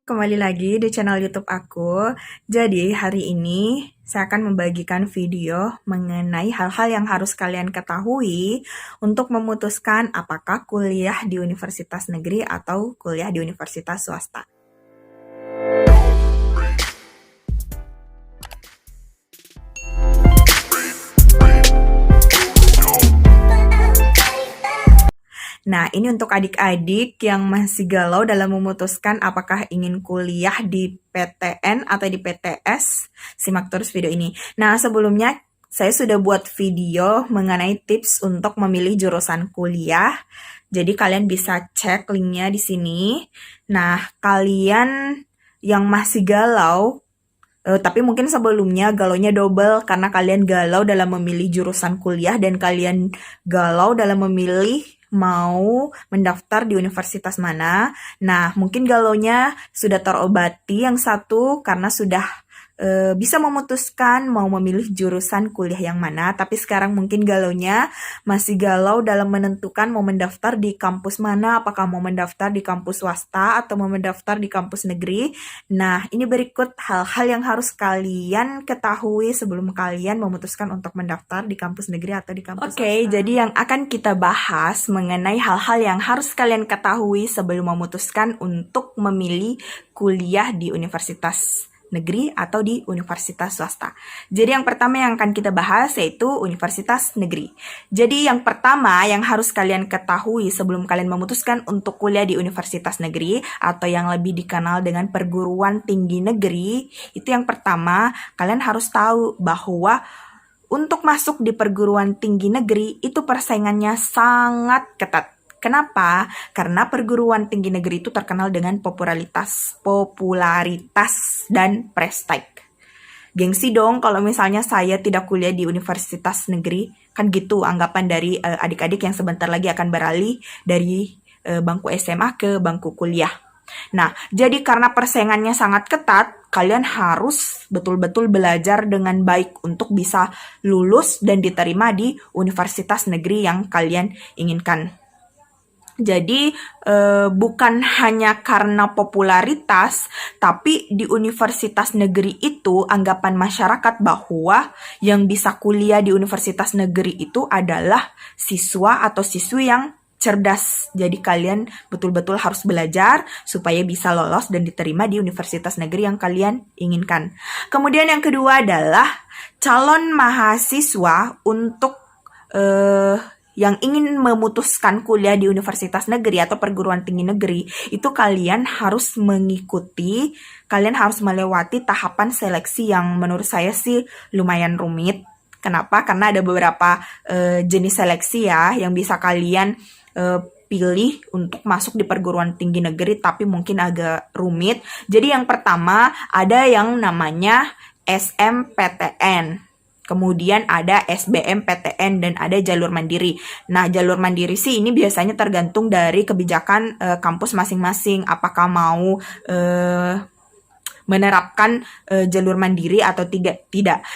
Kembali lagi di channel YouTube aku. Jadi, hari ini saya akan membagikan video mengenai hal-hal yang harus kalian ketahui untuk memutuskan apakah kuliah di universitas negeri atau kuliah di universitas swasta. Nah, ini untuk adik-adik yang masih galau dalam memutuskan apakah ingin kuliah di PTN atau di PTS. Simak terus video ini. Nah, sebelumnya saya sudah buat video mengenai tips untuk memilih jurusan kuliah. Jadi kalian bisa cek linknya di sini. Nah, kalian yang masih galau, tapi mungkin sebelumnya galaunya double karena kalian galau dalam memilih jurusan kuliah dan kalian galau dalam memilih mau mendaftar di universitas mana. Nah, mungkin galaunya sudah terobati yang satu karena sudah bisa memutuskan mau memilih jurusan kuliah yang mana, tapi sekarang mungkin galaunya masih galau dalam menentukan mau mendaftar di kampus mana, apakah mau mendaftar di kampus swasta atau mau mendaftar di kampus negeri. Nah, ini berikut hal-hal yang harus kalian ketahui sebelum kalian memutuskan untuk mendaftar di kampus negeri atau di kampus swasta. Oke, jadi yang akan kita bahas mengenai hal-hal yang harus kalian ketahui sebelum memutuskan untuk memilih kuliah di universitas negeri atau di universitas swasta. Jadi yang pertama yang akan kita bahas yaitu universitas negeri. Jadi yang pertama yang harus kalian ketahui sebelum kalian memutuskan untuk kuliah di universitas negeri atau yang lebih dikenal dengan perguruan tinggi negeri, itu yang pertama kalian harus tahu bahwa untuk masuk di perguruan tinggi negeri itu persaingannya sangat ketat. Kenapa? Karena perguruan tinggi negeri itu terkenal dengan popularitas dan prestise. Gengsi dong kalau misalnya saya tidak kuliah di universitas negeri, kan gitu anggapan dari adik-adik yang sebentar lagi akan beralih dari bangku SMA ke bangku kuliah. Nah, jadi karena persaingannya sangat ketat, kalian harus betul-betul belajar dengan baik untuk bisa lulus dan diterima di universitas negeri yang kalian inginkan. Jadi bukan hanya karena popularitas, tapi di universitas negeri itu anggapan masyarakat bahwa yang bisa kuliah di universitas negeri itu adalah siswa atau siswi yang cerdas. Jadi kalian betul-betul harus belajar supaya bisa lolos dan diterima di universitas negeri yang kalian inginkan. Kemudian yang kedua adalah calon mahasiswa untuk yang ingin memutuskan kuliah di universitas negeri atau perguruan tinggi negeri, itu kalian harus melewati tahapan seleksi yang menurut saya sih lumayan rumit. Kenapa? Karena ada beberapa jenis seleksi ya yang bisa kalian pilih untuk masuk di perguruan tinggi negeri, tapi mungkin agak rumit. Jadi yang pertama ada yang namanya SMPTN. Kemudian ada SBMPTN dan ada jalur mandiri. Nah, jalur mandiri sih ini biasanya tergantung dari kebijakan kampus masing-masing. Apakah mau menerapkan jalur mandiri atau tidak.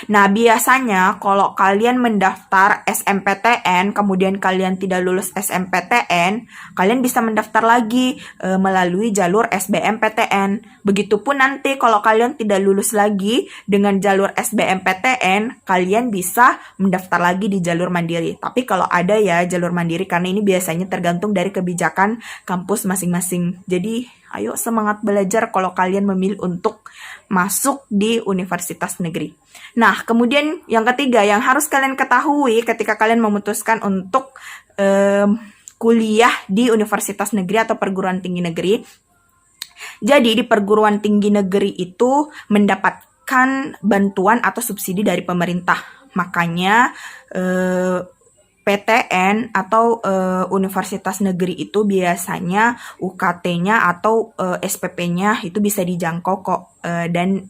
Nah, biasanya kalau kalian mendaftar SMPTN, kemudian kalian tidak lulus SMPTN, kalian bisa mendaftar lagi melalui jalur SBMPTN. Begitupun nanti kalau kalian tidak lulus lagi dengan jalur SBMPTN, kalian bisa mendaftar lagi di jalur mandiri. Tapi kalau ada ya jalur mandiri, karena ini biasanya tergantung dari kebijakan kampus masing-masing. Jadi, ayo semangat belajar kalau kalian memilih untuk masuk di universitas negeri. Nah, kemudian yang ketiga yang harus kalian ketahui ketika kalian memutuskan untuk kuliah di universitas negeri atau perguruan tinggi negeri. Jadi di perguruan tinggi negeri itu mendapatkan bantuan atau subsidi dari pemerintah. Makanya PTN atau universitas negeri itu biasanya UKT-nya atau SPP-nya itu bisa dijangkau kok dan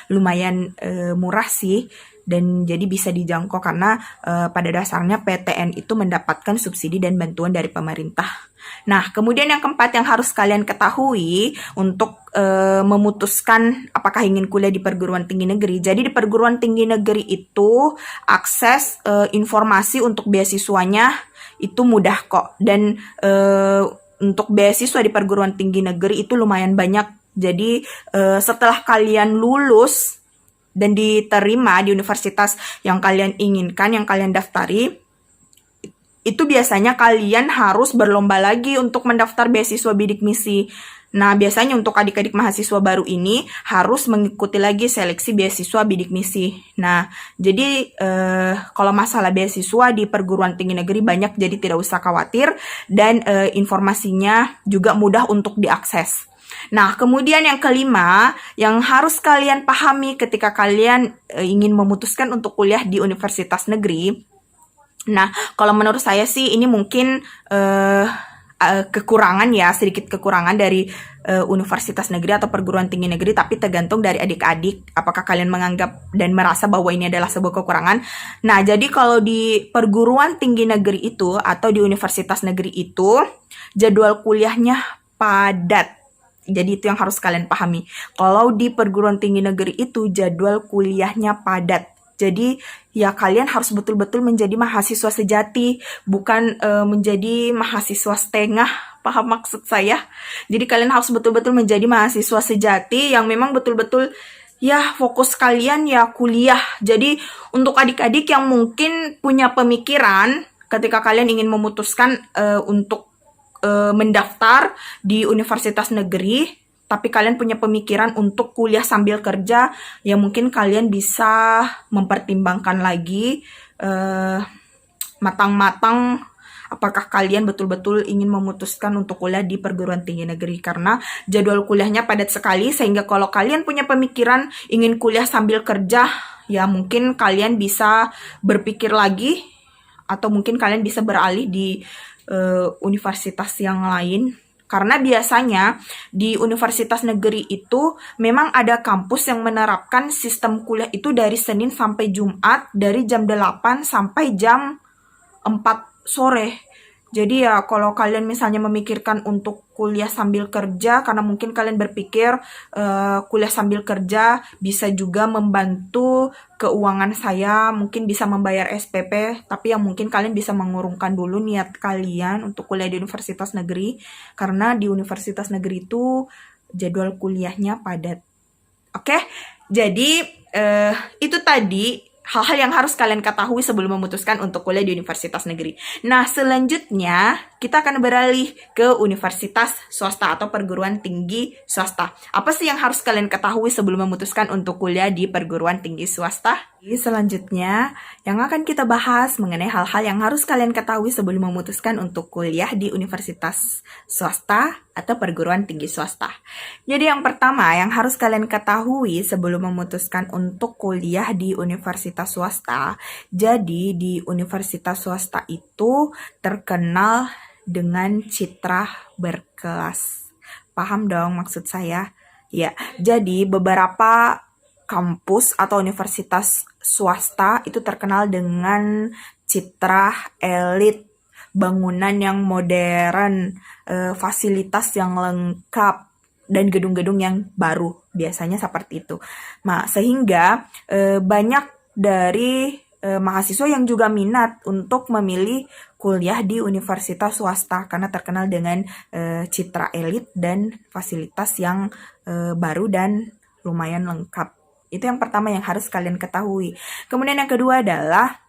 lumayan murah sih. Dan jadi bisa dijangkau karena pada dasarnya PTN itu mendapatkan subsidi dan bantuan dari pemerintah. Nah, kemudian yang keempat yang harus kalian ketahui untuk memutuskan apakah ingin kuliah di perguruan tinggi negeri. Jadi di perguruan tinggi negeri itu akses informasi untuk beasiswanya itu mudah kok. Dan untuk beasiswa di perguruan tinggi negeri itu lumayan banyak Jadi setelah kalian lulus dan diterima di universitas yang kalian inginkan, yang kalian daftari, itu biasanya kalian harus berlomba lagi untuk mendaftar beasiswa bidik misi. Nah, biasanya untuk adik-adik mahasiswa baru ini harus mengikuti lagi seleksi beasiswa bidik misi. Nah, jadi kalau masalah beasiswa di perguruan tinggi negeri banyak, jadi tidak usah khawatir, dan informasinya juga mudah untuk diakses. Nah, kemudian yang kelima, yang harus kalian pahami ketika kalian ingin memutuskan untuk kuliah di universitas negeri. Nah, kalau menurut saya sih ini mungkin kekurangan ya, sedikit kekurangan dari universitas negeri atau perguruan tinggi negeri, tapi tergantung dari adik-adik apakah kalian menganggap dan merasa bahwa ini adalah sebuah kekurangan. Nah, jadi kalau di perguruan tinggi negeri itu atau di universitas negeri itu jadwal kuliahnya padat. Jadi itu yang harus kalian pahami. Kalau di perguruan tinggi negeri itu jadwal kuliahnya padat. Jadi ya kalian harus betul-betul menjadi mahasiswa sejati, bukan menjadi mahasiswa setengah. Paham maksud saya? Jadi kalian harus betul-betul menjadi mahasiswa sejati yang memang betul-betul ya fokus kalian ya kuliah. Jadi untuk adik-adik yang mungkin punya pemikiran ketika kalian ingin memutuskan untuk mendaftar di universitas negeri, tapi kalian punya pemikiran untuk kuliah sambil kerja, ya mungkin kalian bisa mempertimbangkan lagi matang-matang apakah kalian betul-betul ingin memutuskan untuk kuliah di perguruan tinggi negeri, karena jadwal kuliahnya padat sekali, sehingga kalau kalian punya pemikiran ingin kuliah sambil kerja, ya mungkin kalian bisa berpikir lagi, atau mungkin kalian bisa beralih di universitas yang lain. Karena biasanya di universitas negeri itu memang ada kampus yang menerapkan sistem kuliah itu dari Senin sampai Jumat, dari jam 8 sampai jam 4 sore. Jadi ya kalau kalian misalnya memikirkan untuk kuliah sambil kerja, karena mungkin kalian berpikir kuliah sambil kerja bisa juga membantu keuangan saya, mungkin bisa membayar SPP, tapi yang mungkin kalian bisa mengurungkan dulu niat kalian untuk kuliah di universitas negeri, karena di universitas negeri itu jadwal kuliahnya padat. Oke, jadi itu tadi hal-hal yang harus kalian ketahui sebelum memutuskan untuk kuliah di universitas negeri. Nah, selanjutnya kita akan beralih ke universitas swasta atau perguruan tinggi swasta. Apa sih yang harus kalian ketahui sebelum memutuskan untuk kuliah di perguruan tinggi swasta? Selanjutnya, yang akan kita bahas mengenai hal-hal yang harus kalian ketahui sebelum memutuskan untuk kuliah di universitas swasta atau perguruan tinggi swasta. Jadi yang pertama yang harus kalian ketahui sebelum memutuskan untuk kuliah di universitas swasta. Jadi di universitas swasta itu terkenal dengan citra berkelas. Paham dong maksud saya? Ya, jadi beberapa kampus atau universitas swasta itu terkenal dengan citra elit, bangunan yang modern, fasilitas yang lengkap, dan gedung-gedung yang baru, biasanya seperti itu. Nah, sehingga banyak dari mahasiswa yang juga minat untuk memilih kuliah di universitas swasta karena terkenal dengan citra elit dan fasilitas yang baru dan lumayan lengkap. Itu yang pertama yang harus kalian ketahui. Kemudian yang kedua adalah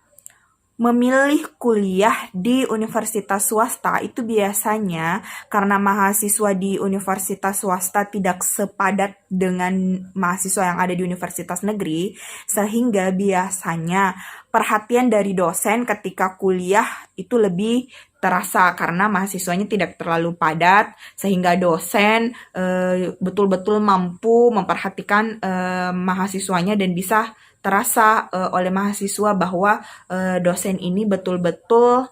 memilih kuliah di universitas swasta itu biasanya karena mahasiswa di universitas swasta tidak sepadat dengan mahasiswa yang ada di universitas negeri, sehingga biasanya perhatian dari dosen ketika kuliah itu lebih terasa karena mahasiswanya tidak terlalu padat, sehingga dosen betul-betul mampu memperhatikan mahasiswanya dan bisa terasa oleh mahasiswa bahwa dosen ini betul-betul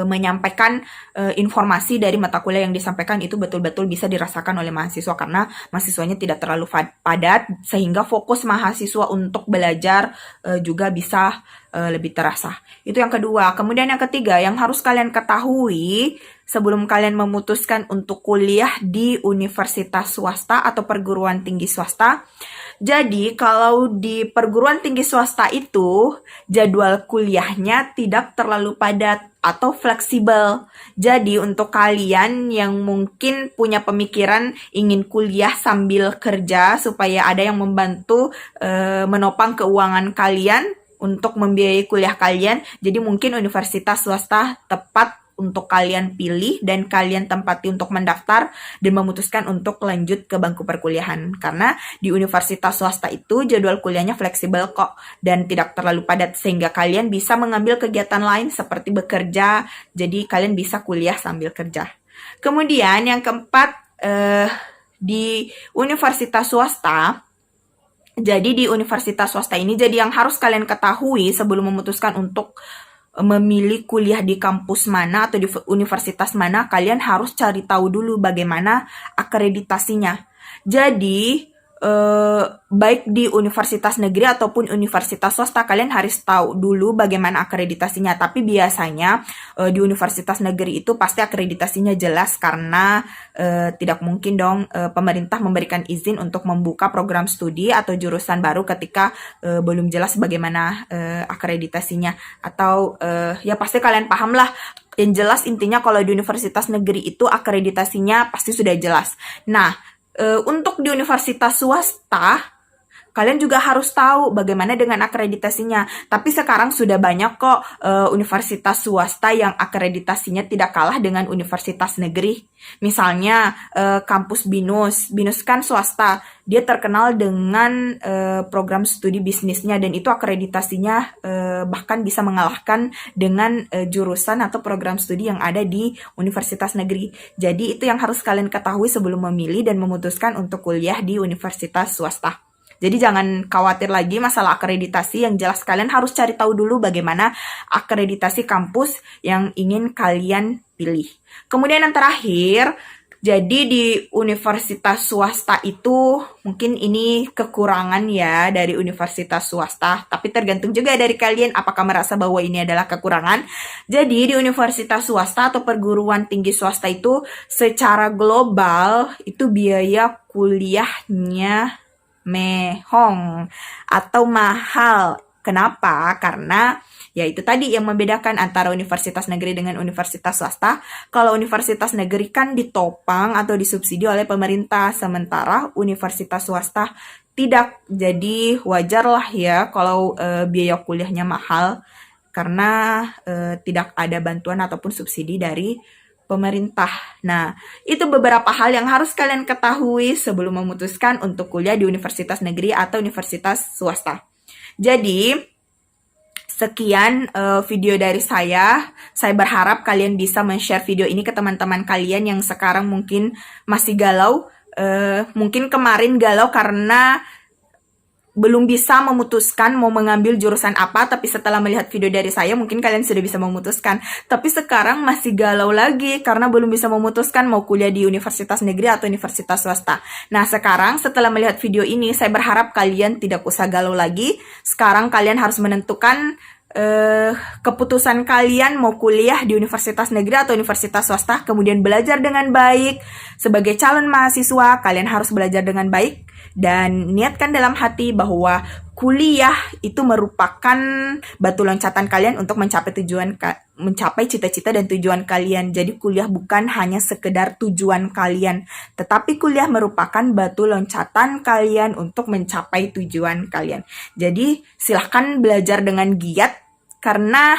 menyampaikan informasi dari mata kuliah yang disampaikan itu betul-betul bisa dirasakan oleh mahasiswa karena mahasiswanya tidak terlalu padat, sehingga fokus mahasiswa untuk belajar juga bisa lebih terasa. Itu yang kedua. Kemudian yang ketiga yang harus kalian ketahui sebelum kalian memutuskan untuk kuliah di universitas swasta atau perguruan tinggi swasta. Jadi, kalau di perguruan tinggi swasta itu, jadwal kuliahnya tidak terlalu padat atau fleksibel. Jadi, untuk kalian yang mungkin punya pemikiran ingin kuliah sambil kerja supaya ada yang membantu menopang keuangan kalian untuk membiayai kuliah kalian, jadi mungkin universitas swasta tepat untuk kalian pilih dan kalian tempati untuk mendaftar dan memutuskan untuk lanjut ke bangku perkuliahan. Karena di universitas swasta itu jadwal kuliahnya fleksibel kok dan tidak terlalu padat sehingga kalian bisa mengambil kegiatan lain seperti bekerja. Jadi kalian bisa kuliah sambil kerja. Kemudian yang keempat, di universitas swasta, jadi di universitas swasta ini, jadi yang harus kalian ketahui sebelum memutuskan untuk memilih kuliah di kampus mana atau di universitas mana, kalian harus cari tahu dulu bagaimana akreditasinya. Jadi, baik di universitas negeri ataupun universitas swasta, kalian harus tahu dulu bagaimana akreditasinya. Tapi biasanya di universitas negeri itu pasti akreditasinya jelas karena tidak mungkin dong pemerintah memberikan izin untuk membuka program studi atau jurusan baru ketika belum jelas bagaimana akreditasinya. Atau ya pasti kalian paham lah. Yang jelas intinya kalau di universitas negeri itu akreditasinya pasti sudah jelas. Nah, untuk di universitas swasta, kalian juga harus tahu bagaimana dengan akreditasinya. Tapi sekarang sudah banyak kok universitas swasta yang akreditasinya tidak kalah dengan universitas negeri. Misalnya kampus BINUS. BINUS kan swasta. Dia terkenal dengan program studi bisnisnya dan itu akreditasinya bahkan bisa mengalahkan dengan jurusan atau program studi yang ada di universitas negeri. Jadi itu yang harus kalian ketahui sebelum memilih dan memutuskan untuk kuliah di universitas swasta. Jadi jangan khawatir lagi masalah akreditasi, yang jelas kalian harus cari tahu dulu bagaimana akreditasi kampus yang ingin kalian pilih. Kemudian yang terakhir, jadi di universitas swasta itu mungkin ini kekurangan ya dari universitas swasta, tapi tergantung juga dari kalian apakah merasa bahwa ini adalah kekurangan. Jadi di universitas swasta atau perguruan tinggi swasta itu secara global itu biaya kuliahnya mehong atau mahal. Kenapa? Karena ya itu tadi yang membedakan antara universitas negeri dengan universitas swasta. Kalau universitas negeri kan ditopang atau disubsidi oleh pemerintah, sementara universitas swasta tidak. Jadi wajar lah ya kalau biaya kuliahnya mahal karena tidak ada bantuan ataupun subsidi dari pemerintah. Nah, itu beberapa hal yang harus kalian ketahui sebelum memutuskan untuk kuliah di universitas negeri atau universitas swasta. Jadi, sekian video dari saya. Saya berharap kalian bisa men-share video ini ke teman-teman kalian yang sekarang mungkin masih galau. Mungkin kemarin galau karena belum bisa memutuskan mau mengambil jurusan apa, tapi setelah melihat video dari saya mungkin kalian sudah bisa memutuskan. Tapi sekarang masih galau lagi karena belum bisa memutuskan mau kuliah di universitas negeri atau universitas swasta. Nah, sekarang setelah melihat video ini, saya berharap kalian tidak usah galau lagi. Sekarang kalian harus menentukan keputusan kalian mau kuliah di universitas negeri atau universitas swasta, kemudian belajar dengan baik. Sebagai calon mahasiswa, kalian harus belajar dengan baik dan niatkan dalam hati bahwa kuliah itu merupakan batu loncatan kalian untuk mencapai cita-cita dan tujuan kalian. Jadi kuliah bukan hanya sekedar tujuan kalian, tetapi kuliah merupakan batu loncatan kalian untuk mencapai tujuan kalian. Jadi silahkan belajar dengan giat karena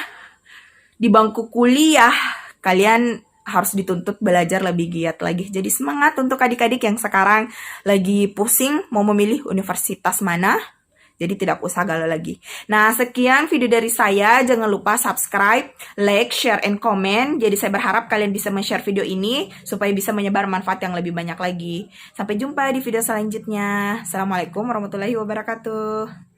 di bangku kuliah kalian harus dituntut belajar lebih giat lagi. Jadi semangat untuk adik-adik yang sekarang lagi pusing mau memilih universitas mana. Jadi tidak usah galau lagi. Nah, sekian video dari saya. Jangan lupa subscribe, like, share, and comment. Jadi saya berharap kalian bisa men-share video ini supaya bisa menyebar manfaat yang lebih banyak lagi. Sampai jumpa di video selanjutnya. Assalamualaikum warahmatullahi wabarakatuh.